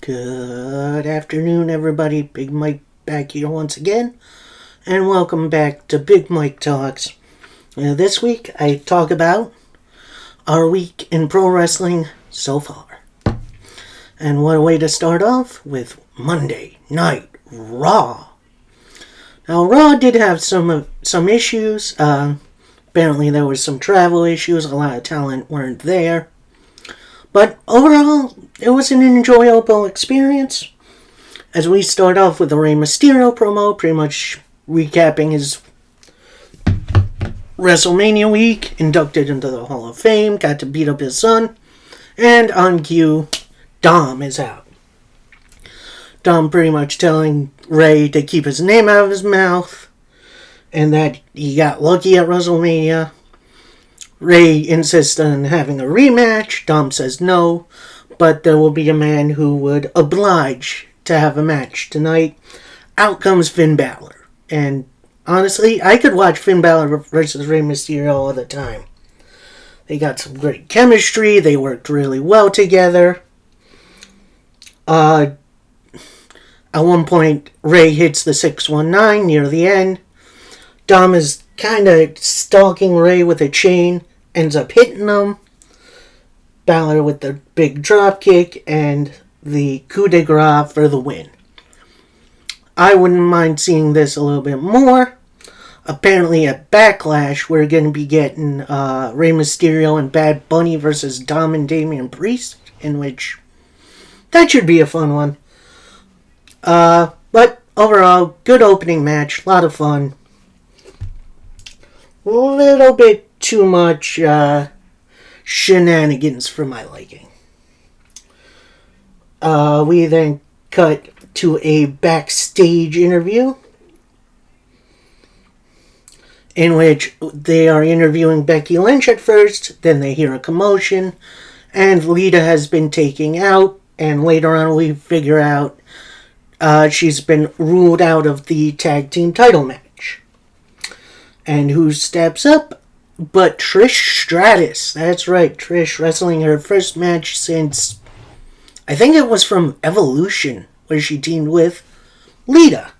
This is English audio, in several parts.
Good afternoon, everybody. Big Mike back here once again, and welcome back to Big Mike Talks. This week, I talk about our week in pro wrestling so far. And what a way to start off with Monday Night Raw. Now, Raw did have some issues. Apparently, there was some travel issues. A lot of talent weren't there. But overall, it was an enjoyable experience. As we start off with the Rey Mysterio promo, pretty much recapping his WrestleMania week, inducted into the Hall of Fame, got to beat up his son, and on cue, Dom is out. Dom pretty much telling Rey to keep his name out of his mouth, and that he got lucky at WrestleMania. Rey insists on having a rematch. Dom says no, but there will be a man who would oblige to have a match tonight. Out comes Finn Balor. And honestly, I could watch Finn Balor versus Rey Mysterio all the time. They got some great chemistry. They worked really well together. At one point, Rey hits the 619 near the end. Dom is kind of stalking Rey with a chain, ends up hitting him. Balor with the big drop kick and the coup de grace for the win. I wouldn't mind seeing this a little bit more. Apparently at Backlash, we're going to be getting Rey Mysterio and Bad Bunny versus Dom and Damian Priest, in which that should be a fun one. But overall, good opening match, a lot of fun. A little bit too much shenanigans for my liking. We then cut to a backstage interview in which they are interviewing Becky Lynch at first, then they hear a commotion, and Lita has been taken out, and later on we figure out she's been ruled out of the tag team title match. And who steps up but Trish Stratus? That's right, Trish wrestling her first match since, I think it was from Evolution, where she teamed with Lita.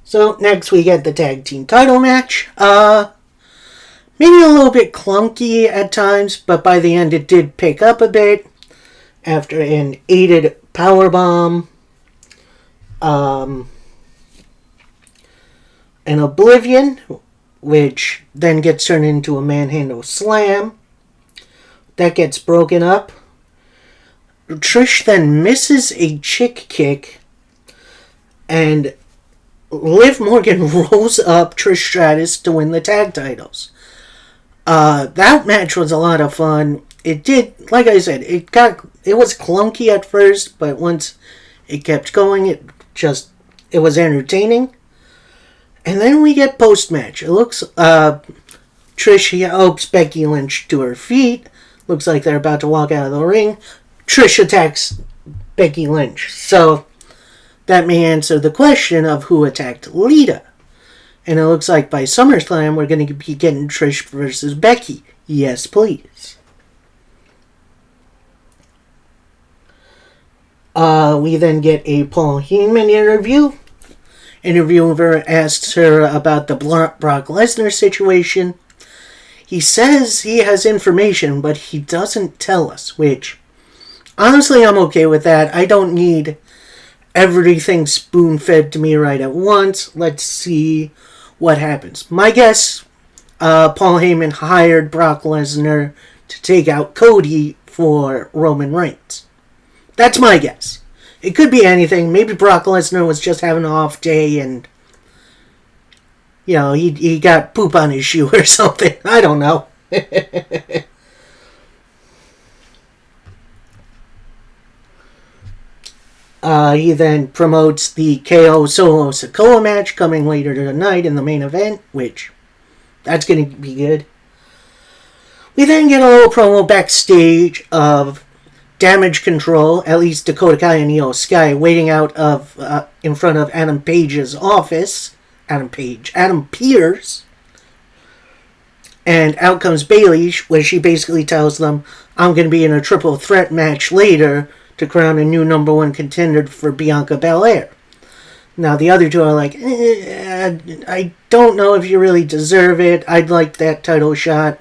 So next we get the tag team title match. Maybe a little bit clunky at times, but by the end it did pick up a bit after an aided powerbomb. An Oblivion, which then gets turned into a manhandle slam. That gets broken up. Trish then misses a chick kick, and Liv Morgan rolls up Trish Stratus to win the tag titles. That match was a lot of fun. It did, like I said, it was clunky at first, but once it kept going, it was entertaining. And then we get post-match. It looks, Trish helps Becky Lynch to her feet. Looks like they're about to walk out of the ring. Trish attacks Becky Lynch. So, that may answer the question of who attacked Lita. And it looks like by SummerSlam, we're going to be getting Trish versus Becky. Yes, please. We then get a Paul Heyman interview. Interviewer asks her about the Brock Lesnar situation. He says he has information, but he doesn't tell us, which, honestly, I'm okay with that. I don't need everything spoon-fed to me right at once. Let's see what happens. My guess, Paul Heyman hired Brock Lesnar to take out Cody for Roman Reigns. That's my guess. It could be anything. Maybe Brock Lesnar was just having an off day and, he got poop on his shoe or something. I don't know. He then promotes the KO Solo Sikoa match coming later tonight in the main event, which, that's going to be good. We then get a little promo backstage of Damage Control, at least Dakota Kai and Io Sky, waiting out in front of Adam Page's office. Adam Pearce. And out comes Bayley, where she basically tells them, I'm going to be in a triple threat match later to crown a new number one contender for Bianca Belair. Now, the other two are like, I don't know if you really deserve it. I'd like that title shot.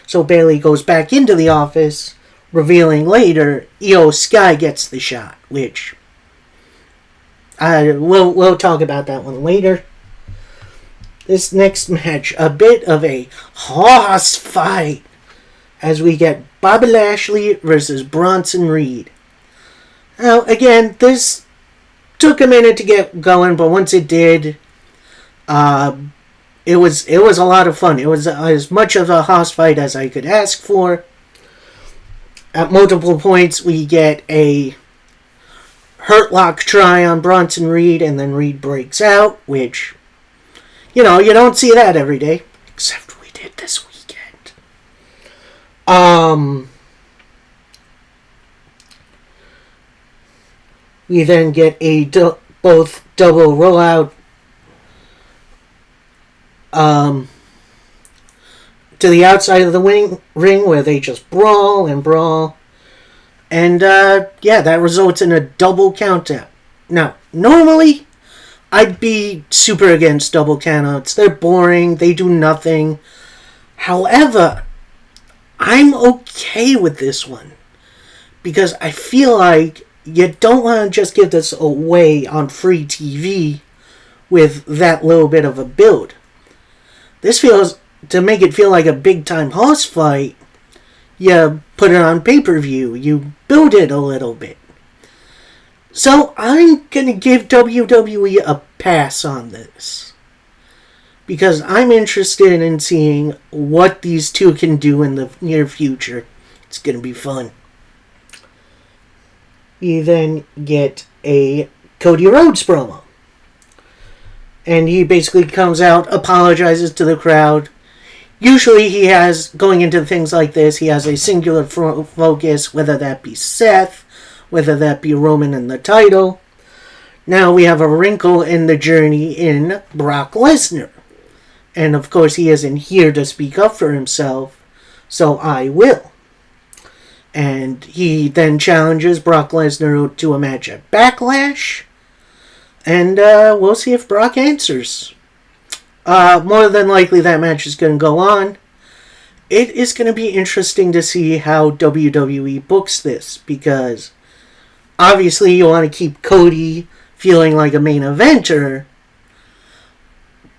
So Bayley goes back into the office, revealing later Io Sky gets the shot, which we'll talk about that one later. This next match, a bit of a horse fight, as we get Bobby Lashley versus Bronson Reed. Now, again, this took a minute to get going, but once it did, it was a lot of fun. It was as much of a horse fight as I could ask for. At multiple points, we get a Hurt Lock try on Bronson Reed, and then Reed breaks out, which, you don't see that every day. Except we did this weekend. We then get a both double rollout to the outside of the ring where they just brawl and brawl. And, that results in a double countout. Now, normally, I'd be super against double countouts. They're boring. They do nothing. However, I'm okay with this one. Because I feel like you don't want to just give this away on free TV with that little bit of a build. This feels, to make it feel like a big-time horse fight, you put it on pay-per-view. You build it a little bit. So I'm going to give WWE a pass on this. Because I'm interested in seeing what these two can do in the near future. It's going to be fun. We then get a Cody Rhodes promo. And he basically comes out, apologizes to the crowd. Usually he has, going into things like this, he has a singular focus, whether that be Seth, whether that be Roman in the title. Now we have a wrinkle in the journey in Brock Lesnar. And of course he isn't here to speak up for himself, so I will. And he then challenges Brock Lesnar to a match at Backlash. And we'll see if Brock answers. More than likely that match is going to go on. It is going to be interesting to see how WWE books this. Because obviously you want to keep Cody feeling like a main eventer.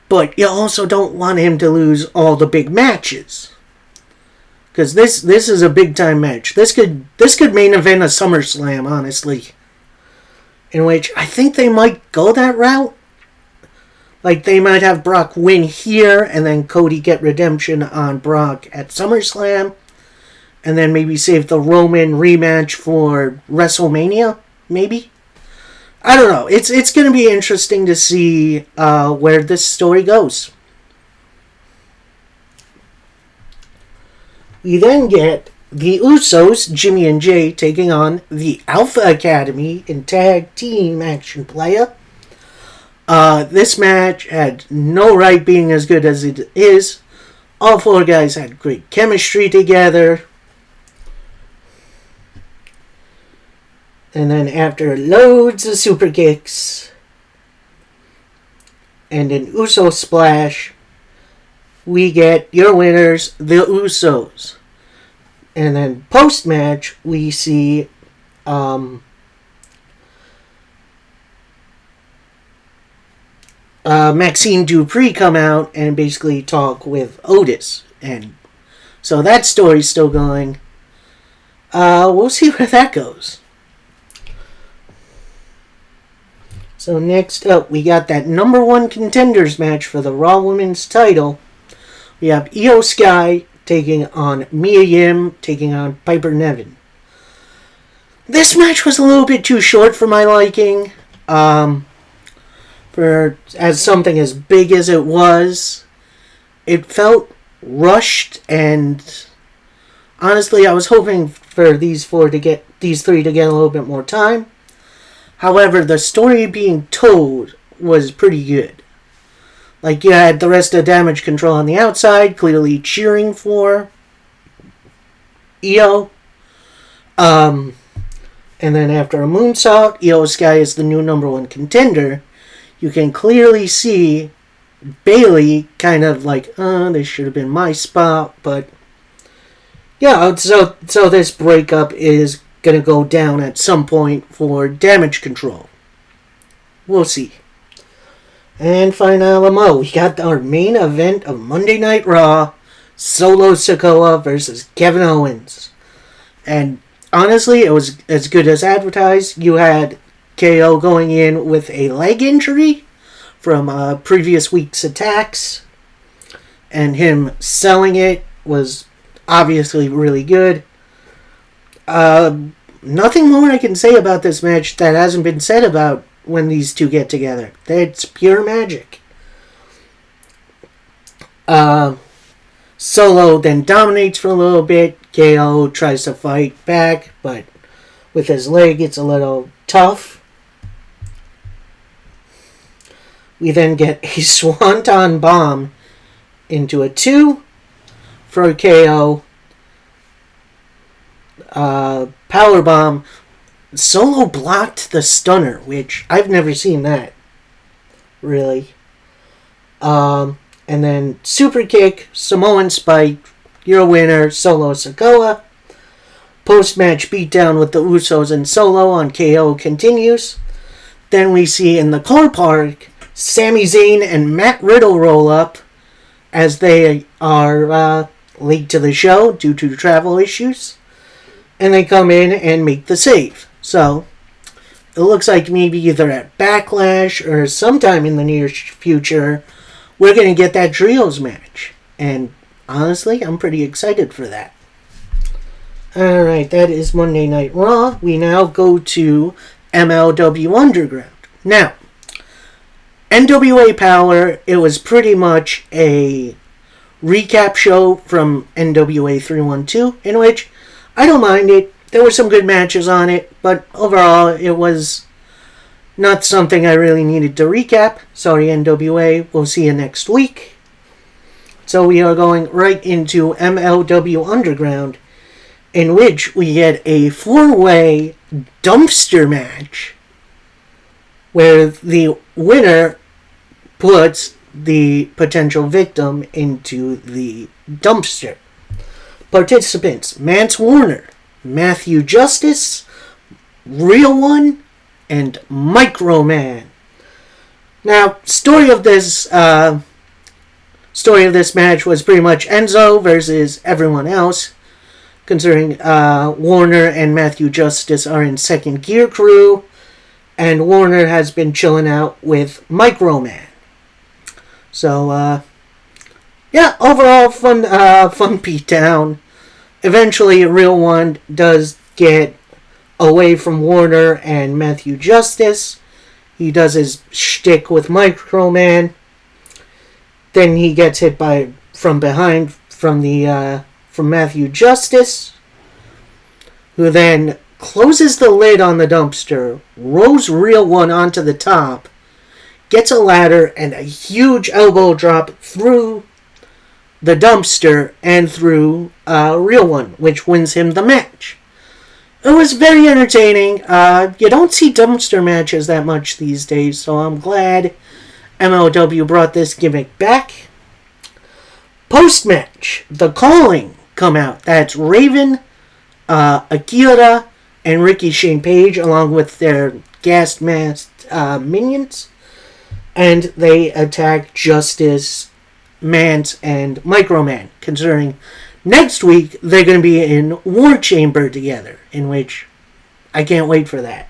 But you also don't want him to lose all the big matches. Because this is a big time match. This could main event a SummerSlam, honestly. In which I think they might go that route. Like they might have Brock win here and then Cody get redemption on Brock at SummerSlam. And then maybe save the Roman rematch for WrestleMania, maybe? I don't know. It's going to be interesting to see where this story goes. We then get the Usos, Jimmy and Jay, taking on the Alpha Academy in tag team action playa. This match had no right being as good as it is. All four guys had great chemistry together. And then after loads of super kicks and an Uso splash, we get your winners, the Usos. And then post-match, we see Maxine Dupree come out and basically talk with Otis. And so that story's still going. We'll see where that goes. So next up, we got that number one contenders match for the Raw Women's title. We have Io Sky taking on Mia Yim, taking on Piper Niven. This match was a little bit too short for my liking. For as something as big as it was, it felt rushed, and honestly, I was hoping for these three to get a little bit more time. However, the story being told was pretty good. Like, you had the rest of Damage Control on the outside, clearly cheering for Io. And And then after a moonsault, Io Sky is the new number one contender. You can clearly see Bayley kind of like, this should have been my spot. But yeah, so this breakup is going to go down at some point for Damage Control. We'll see. And finally, we got our main event of Monday Night Raw, Solo Sikoa versus Kevin Owens. And honestly, it was as good as advertised. You had KO going in with a leg injury from previous week's attacks, and him selling it was obviously really good. Nothing more I can say about this match that hasn't been said about when these two get together. It's pure magic. Solo then dominates for a little bit. KO tries to fight back, but with his leg it's a little tough. We then get a Swanton Bomb into a 2 for KO. Power Bomb. Solo blocked the stunner, which I've never seen that. Really. And then Super Kick, Samoan Spike, your winner, Solo Sikoa. Post-match beatdown with the Usos and Solo on KO continues. Then we see in the car park, Sami Zayn and Matt Riddle roll up as they are late to the show due to travel issues. And they come in and make the save. So, it looks like maybe either at Backlash or sometime in the near future, we're going to get that Trios match. And honestly, I'm pretty excited for that. Alright, that is Monday Night Raw. We now go to MLW Underground. Now, NWA Power, it was pretty much a recap show from NWA 312, in which I don't mind it. There were some good matches on it, but overall it was not something I really needed to recap. Sorry, NWA. We'll see you next week. So we are going right into MLW Underground, in which we get a 4-way dumpster match where the winner puts the potential victim into the dumpster. Participants: Mance Warner, Matthew Justice, Real One, and Microman. Now, story of this match was pretty much Enzo versus everyone else, considering Warner and Matthew Justice are in second gear crew, and Warner has been chilling out with Microman. So, yeah, overall fun beatdown. Eventually, Real One does get away from Warner and Matthew Justice. He does his shtick with Microman. Then he gets hit from behind from Matthew Justice, who then closes the lid on the dumpster, rolls Real One onto the top, gets a ladder and a huge elbow drop through the dumpster and through Real One, which wins him the match. It was very entertaining. You don't see dumpster matches that much these days, so I'm glad MLW brought this gimmick back. Post-match, The Calling come out. That's Raven, Akira, and Ricky Shane Page, along with their gas-masked minions. And they attack Justice, Mance, and Microman, considering next week they're going to be in War Chamber together, in which I can't wait for that.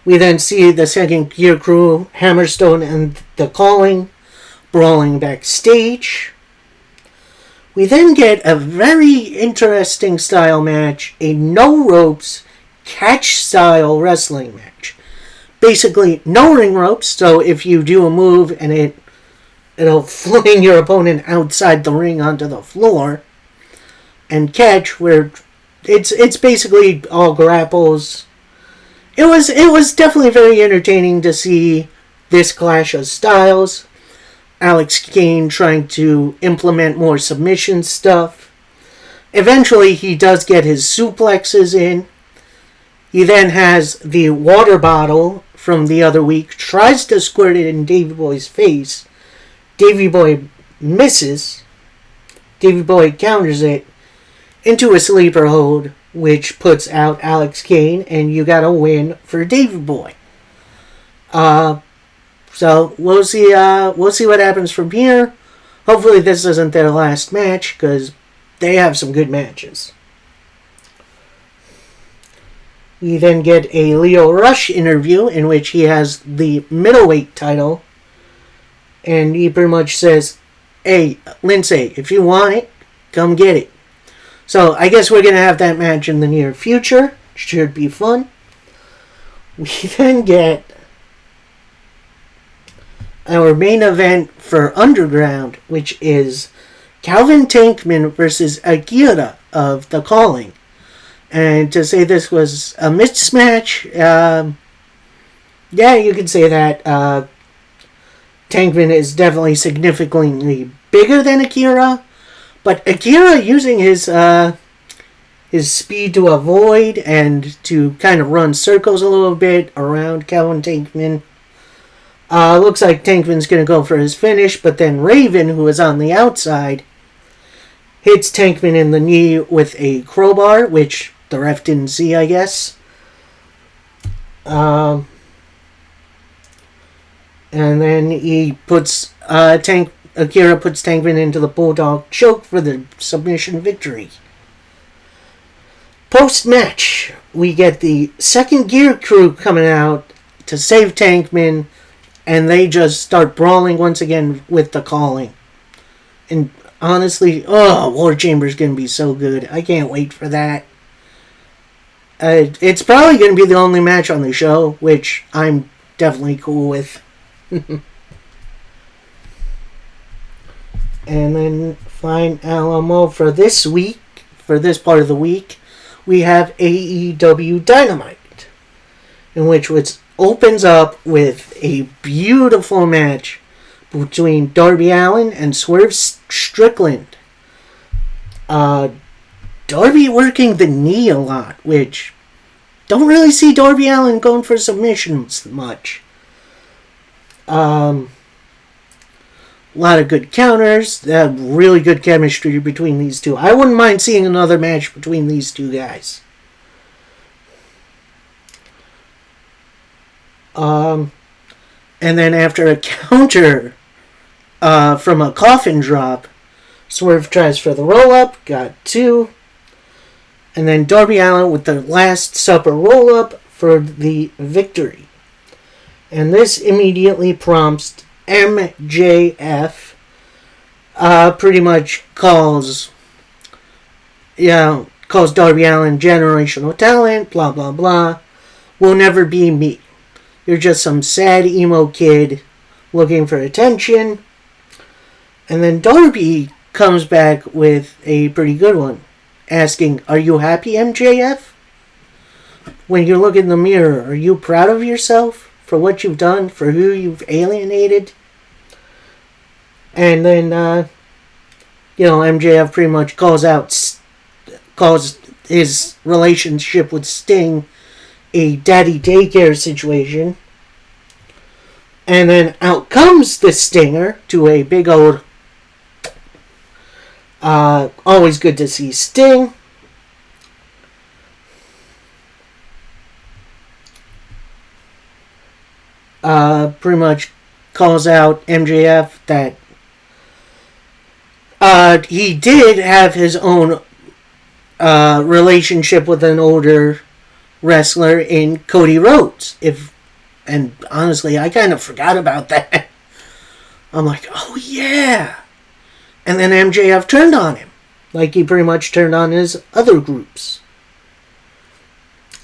We then see the second gear crew, Hammerstone and The Calling, brawling backstage. We then get a very interesting style match, a no ropes catch style wrestling match. Basically, no ring ropes, so if you do a move and it'll fling your opponent outside the ring onto the floor. And catch, where it's basically all grapples. It was definitely very entertaining to see this clash of styles. Alex Kane trying to implement more submission stuff. Eventually, he does get his suplexes in. He then has the water bottle from the other week, tries to squirt it in Davey Boy's face. Davey Boy misses. Davey Boy counters it into a sleeper hold, which puts out Alex Kane, and you got a win for Davey Boy. So we'll see what happens from here. Hopefully this isn't their last match, because they have some good matches. We then get a Lio Rush interview in which he has the middleweight title. And he pretty much says, hey, Lindsay, if you want it, come get it. So I guess we're going to have that match in the near future. Should be fun. We then get our main event for Underground, which is Calvin Tankman versus Akira of The Calling. And to say this was a mismatch, yeah, you could say that. Tankman is definitely significantly bigger than Akira, but Akira using his speed to avoid and to kind of run circles a little bit around Calvin Tankman. Looks like Tankman's going to go for his finish, but then Raven, who is on the outside, hits Tankman in the knee with a crowbar, which the ref didn't see, I guess. And then he puts Akira puts Tankman into the Bulldog choke for the submission victory. Post-match, we get the Second Gear crew coming out to save Tankman, and they just start brawling once again with The Calling. And honestly, War Chamber's going to be so good. I can't wait for that. It's probably going to be the only match on the show, which I'm definitely cool with. And then Fine Alamo for this week, for this part of the week, we have AEW Dynamite, in which it opens up with a beautiful match between Darby Allin and Swerve Strickland. Darby working the knee a lot, which don't really see Darby Allin going for submissions much. A lot of good counters. Really good chemistry between these two. I wouldn't mind seeing another match between these two guys. And then after a counter from a coffin drop, Swerve tries for the roll-up, got 2. And then Darby Allin with the Last Supper roll-up for the victory. And this immediately prompts MJF, pretty much calls Darby Allin generational talent, blah, blah, blah. Will never be me. You're just some sad emo kid looking for attention. And then Darby comes back with a pretty good one, asking, are you happy, MJF? When you look in the mirror, are you proud of yourself for what you've done, for who you've alienated? And then, MJF pretty much calls his relationship with Sting a daddy daycare situation. And then out comes the Stinger to a big old... always good to see Sting. Pretty much calls out MJF that he did have his own relationship with an older wrestler in Cody Rhodes. And honestly, I kind of forgot about that. I'm like, oh yeah. And then MJF turned on him, like he pretty much turned on his other groups.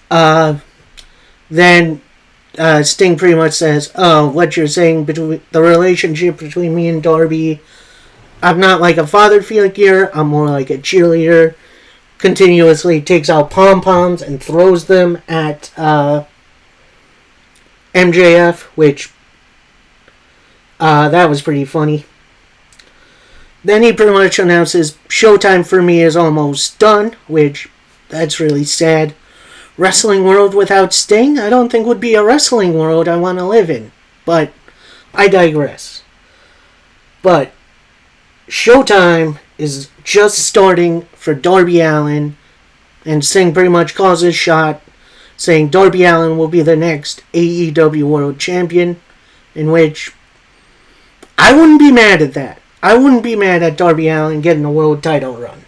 Then Sting pretty much says, oh, what you're saying between the relationship between me and Darby, I'm not like a father figure, I'm more like a cheerleader. Continuously takes out pom-poms and throws them at MJF, which that was pretty funny. Then he pretty much announces Showtime for me is almost done, which that's really sad. Wrestling world without Sting, I don't think would be a wrestling world I want to live in. But I digress. But Showtime is just starting for Darby Allin, and Sting pretty much calls his shot, saying Darby Allin will be the next AEW World Champion, in which I wouldn't be mad at that. I wouldn't be mad at Darby Allin getting a world title run.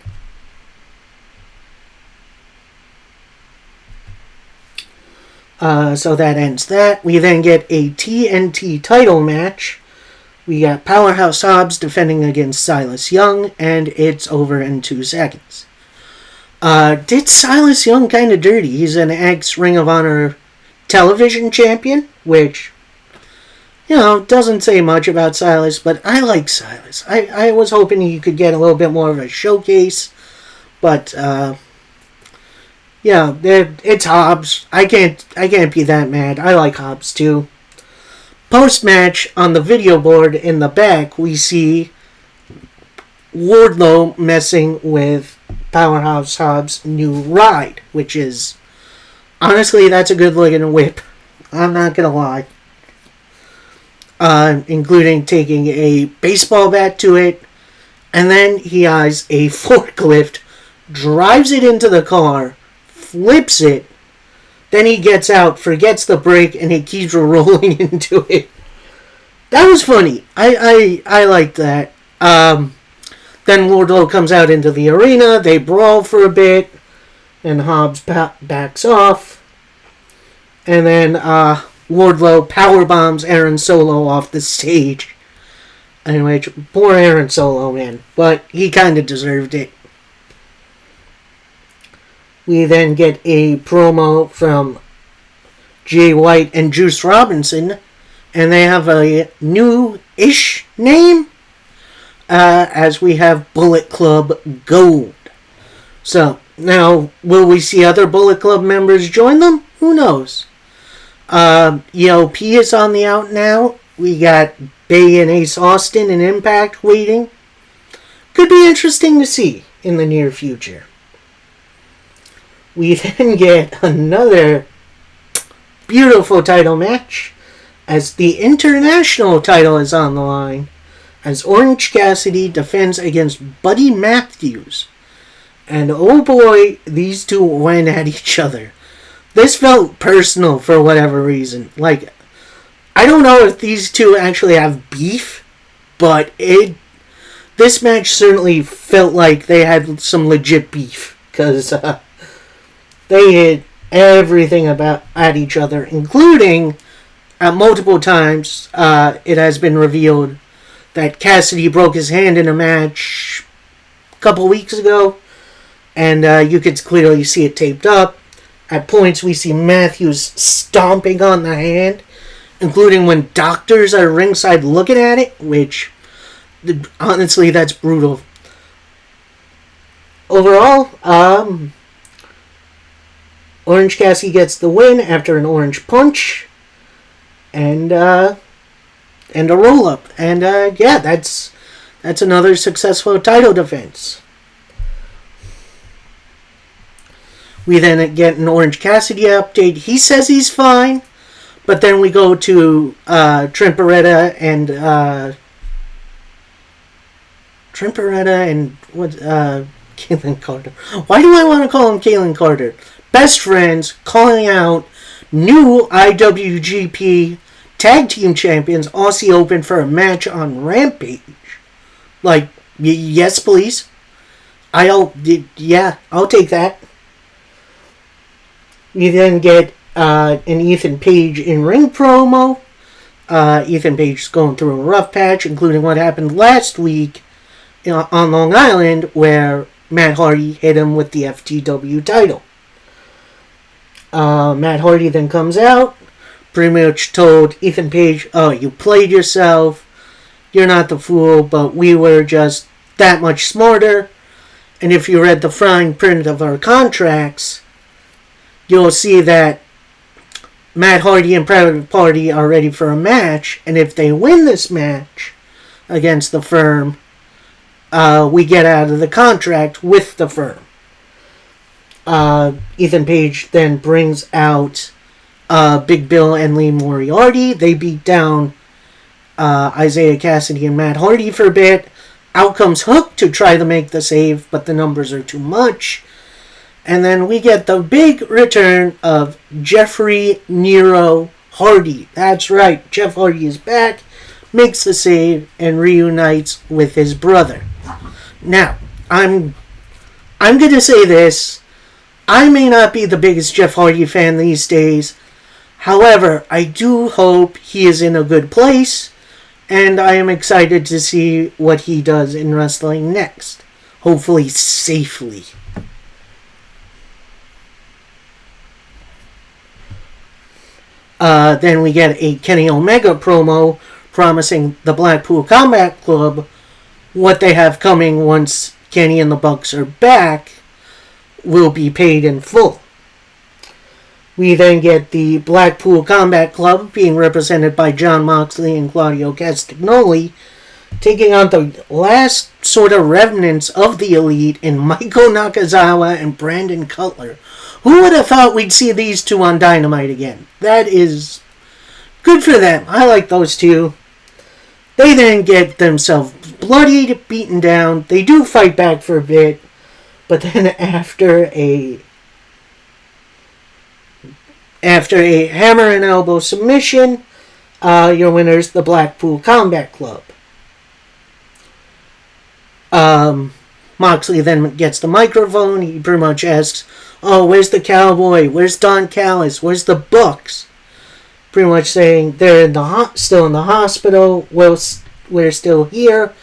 So that ends that. We then get a TNT title match. We got Powerhouse Hobbs defending against Silas Young, and it's over in 2 seconds. Did Silas Young kind of dirty. He's an ex-Ring of Honor television champion, which, doesn't say much about Silas, but I like Silas. I was hoping he could get a little bit more of a showcase, but, it's Hobbs. I can't be that mad. I like Hobbs, too. Post-match, on the video board in the back, we see Wardlow messing with Powerhouse Hobbs' new ride, which is, honestly, that's a good looking whip. I'm not gonna lie. Including taking a baseball bat to it, and then he has a forklift, drives it into the car, flips it, then he gets out, forgets the brake, and he keeps rolling into it. That was funny. I liked that. Then Wardlow comes out into the arena. They brawl for a bit. And Hobbs backs off. And then Wardlow powerbombs Aaron Solo off the stage. In which, poor Aaron Solo, man. But he kind of deserved it. We then get a promo from Jay White and Juice Robinson, and they have a new-ish name, as we have Bullet Club Gold. So, now, will we see other Bullet Club members join them? Who knows? ELP is on the out now. We got Bay and Ace Austin in Impact waiting. Could be interesting to see in the near future. We then get another beautiful title match as the international title is on the line as Orange Cassidy defends against Buddy Matthews. And oh boy, these two went at each other. This felt personal for whatever reason. Like, I don't know if these two actually have beef, but this match certainly felt like they had some legit beef. Because, they hit everything at each other, including multiple times. It has been revealed that Cassidy broke his hand in a match a couple weeks ago, and you could clearly see it taped up. At points, we see Matthews stomping on the hand, including when doctors are ringside looking at it, which, honestly, that's brutal. Overall, Orange Cassidy gets the win after an orange punch and a roll-up. And, that's another successful title defense. We then get an Orange Cassidy update. He says he's fine, but then we go to Trent Beretta and Kalen Carter. Why do I want to call him Kalen Carter? Best friends calling out new IWGP Tag Team Champions Aussie Open for a match on Rampage. Like, yes, please. I'll take that. We then get an Ethan Page in-ring promo. Ethan Page is going through a rough patch, including what happened last week on Long Island, where Matt Hardy hit him with the FTW title. Matt Hardy then comes out, pretty much told Ethan Page, oh, you played yourself, you're not the fool, but we were just that much smarter, and if you read the fine print of our contracts, you'll see that Matt Hardy and Private Party are ready for a match, and if they win this match against the Firm, we get out of the contract with the firm. Ethan Page then brings out Big Bill and Lee Moriarty. They beat down Isaiah Cassidy and Matt Hardy for a bit. Out comes Hook to try to make the save, but the numbers are too much. And then we get the big return of Jeffrey Nero Hardy. That's right, Jeff Hardy is back, makes the save, and reunites with his brother. Now, I'm going to say this. I may not be the biggest Jeff Hardy fan these days. However, I do hope he is in a good place, and I am excited to see what he does in wrestling next. Hopefully safely. Then we get a Kenny Omega promo promising the Blackpool Combat Club what they have coming once Kenny and the Bucks are back will be paid in full. We then get the Blackpool Combat Club being represented by Jon Moxley and Claudio Castagnoli taking on the last sort of remnants of the Elite in Meiko Nakazawa and Brandon Cutler. Who would have thought we'd see these two on Dynamite again? That is good for them. I like those two. They then get themselves bloodied, beaten down. They do fight back for a bit, but then after a hammer and elbow submission, your winners, the Blackpool Combat Club. Moxley then gets the microphone. He pretty much asks, "Oh, where's the Cowboy? Where's Don Callis? Where's the Bucks?" Pretty much saying they're still in the hospital. We're still here.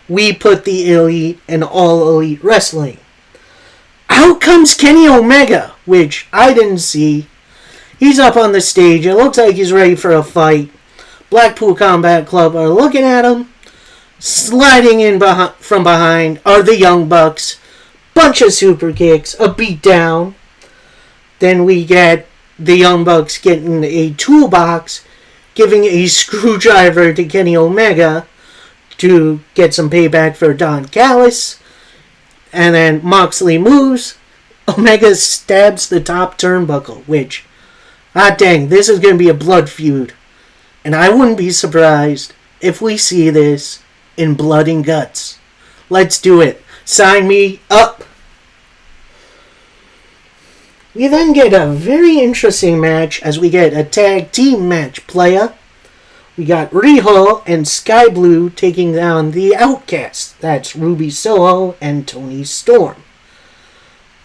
We put the Elite in All Elite Wrestling. Out comes Kenny Omega, which I didn't see. He's up on the stage. It looks like he's ready for a fight. Blackpool Combat Club are looking at him. Sliding in from behind are the Young Bucks. Bunch of super kicks. A beatdown. Then we get the Young Bucks getting a toolbox, giving a screwdriver to Kenny Omega to get some payback for Don Callis. And then Moxley moves. Omega stabs the top turnbuckle, which, hot dang, this is going to be a blood feud. And I wouldn't be surprised if we see this in Blood and Guts. Let's do it. Sign me up. We then get a very interesting match as we get a tag team match playa. We got Riho and Sky Blue taking down the Outcasts. That's Ruby Soho and Toni Storm.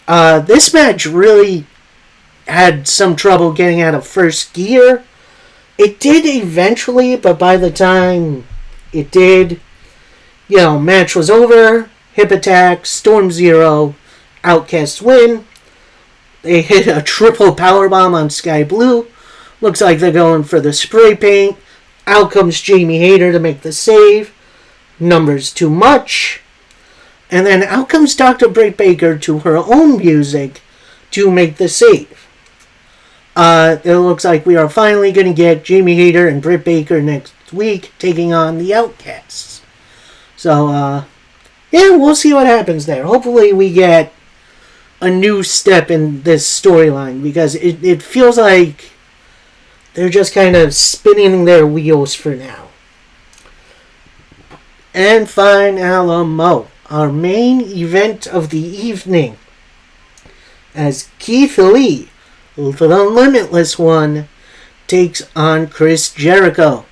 This match really had some trouble getting out of first gear. It did eventually, but by the time it did, match was over. Hip attack, Storm 0, Outcasts win. They hit a triple powerbomb on Sky Blue. Looks like they're going for the spray paint. Out comes Jamie Hayter to make the save. Numbers too much. And then out comes Dr. Britt Baker to her own music to make the save. It looks like we are finally going to get Jamie Hayter and Britt Baker next week taking on the Outcasts. So, we'll see what happens there. Hopefully we get a new step in this storyline, because it feels like they're just kind of spinning their wheels for now. And Fine Alamo, our main event of the evening, as Keith Lee, the Limitless One, takes on Chris Jericho.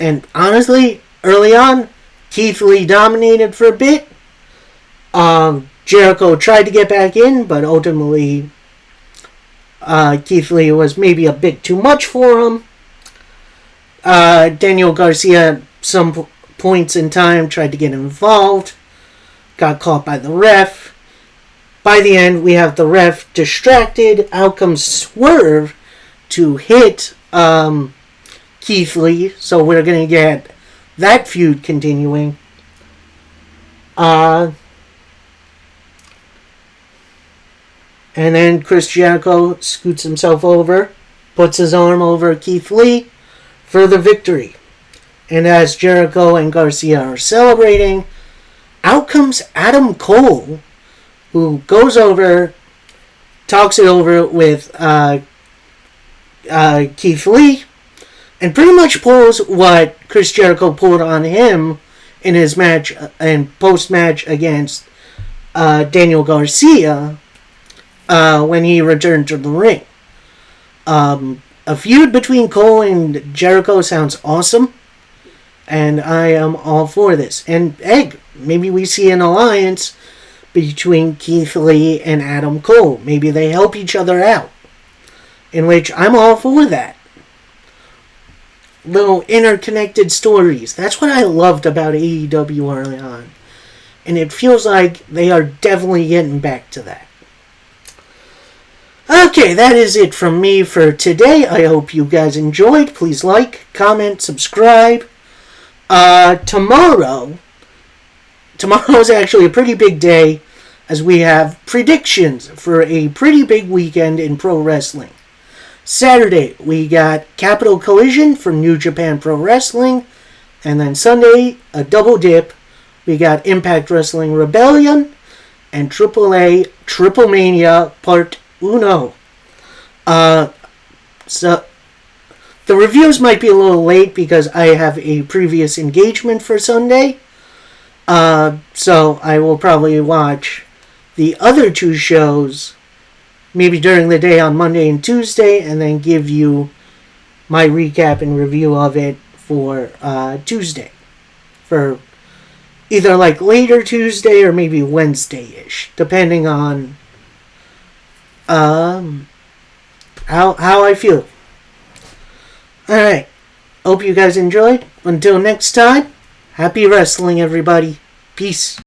And honestly, early on, Keith Lee dominated for a bit. Jericho tried to get back in, but ultimately Keith Lee was maybe a bit too much for him. Daniel Garcia, at some points in time, tried to get involved. Got caught by the ref. By the end, we have the ref distracted. Out comes Swerve to hit Keith Lee. So we're going to get that feud continuing. And then Chris Jericho scoots himself over, puts his arm over Keith Lee for the victory. And as Jericho and Garcia are celebrating, out comes Adam Cole, who goes over, talks it over with Keith Lee, and pretty much pulls what Chris Jericho pulled on him in his match and post-match against Daniel Garcia when he returned to the ring. A feud between Cole and Jericho sounds awesome, and I am all for this. And hey, maybe we see an alliance between Keith Lee and Adam Cole. Maybe they help each other out, in which I'm all for that. Little interconnected stories. That's what I loved about AEW early on. And it feels like they are definitely getting back to that. Okay, that is it from me for today. I hope you guys enjoyed. Please like, comment, subscribe. Tomorrow is actually a pretty big day, as we have predictions for a pretty big weekend in pro wrestling. Saturday, we got Capital Collision from New Japan Pro Wrestling. And then Sunday, a double dip. We got Impact Wrestling Rebellion and AAA Triple Mania Part 1. So the reviews might be a little late because I have a previous engagement for Sunday. So I will probably watch the other two shows maybe during the day on Monday and Tuesday, and then give you my recap and review of it for Tuesday. For either like later Tuesday or maybe Wednesday-ish, depending on how I feel. Alright, hope you guys enjoyed. Until next time, happy wrestling, everybody. Peace.